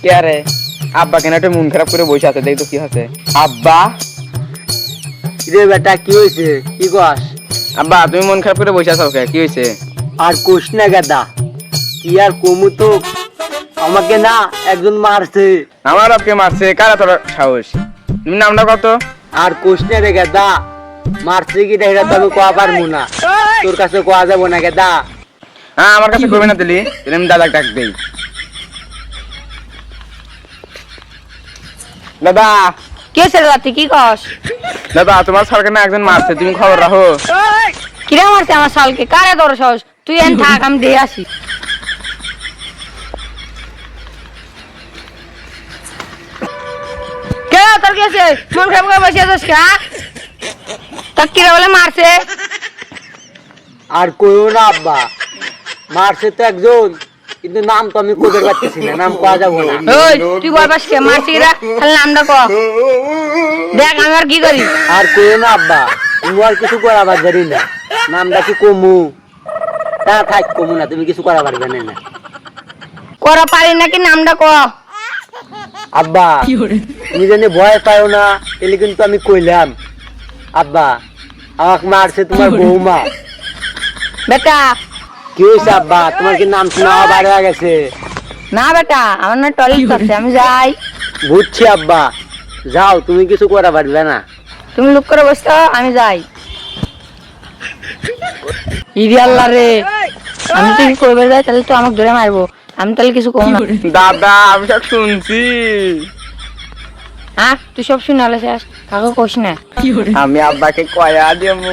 কে রে আব্বা কেন একটা মন খারাপ করে বসে আছে, দেখ তো কি হচ্ছে। আব্বা রে বেটা কি হয়েছে, কি কস? আব্বা তুমি মন খারাপ করে বসে আছো কে, কি হয়েছে? আর কোষ না গাদা, কি আর কমু তো, আমাকে না একজন মারছে। আমার আপকে মারছে? কারা তোর সাহস? তুমি নামটা কত? আর কোষ না রে গাদা, মারছে কি এটা তো আমি কোয়া পারবো না, তোর কাছে কোয়া যাবো না গাদা। হ্যাঁ আমার কাছে করবে না দিলি, তাহলে আমি দাদাকে ডাক দেই। দাদা কে ছে দাদা, তুই কি কস? দাদা তোমার সরকার না একজন মারছে, তুমি খবর রাখো। কিরা মারছে আমার শালকে? কারে তোর সাহস? তুই এন থাক, আমি দিয়ে আসি। কে তোর কি আছে? মন খারাপ করে বসে আছিস কে? তা কিরা বলে মারছে? আর কইও না আব্বা, মারছে তো একজন, কিন্তু নাম তো আমি কোদের পাচ্ছি না, নাম কোয়া যাবো না। ওই তুই বল পাস কে মারছে কিরা? খালি নামটা ক, দেখ আমি আর কি করি। আর কইও না আব্বা, তুমি আর কিছু করা পারবে না, নামটা কি কমু? তা থাক কমু না, তুমি কিছু করা পারবে না। করা পারি নাকি, নামটা ক। আব্বা তুমি জানি ভয় পাও না, এলে কিন্তু আমি কইলাম। আব্বা আমাকে মারছে তোমার বৌমা। বেটা কি হয়েছে আব্বা, তোমার কি নাম শোনা বাইরে হয়ে গেছে? না বেটা, আমার না টয়লেট করছে, আমি যাই। বুঝছি আব্বা, যাও, তুমি কিছু করা পারবে না। তুমি লুক করে বসতো, আমি যাই। ইরি আল্লাহ রে, আমি যদি করবে যাই তাহলে তো আমাকে ধরে মারবো, আমি তাহলে কিছু কম না। দাদা আমি সব শুনছি। হ্যাঁ তুই সব শুনে আলো শেষ, কাকু কোস না। আমি আব্বাকে কয়া দেবো।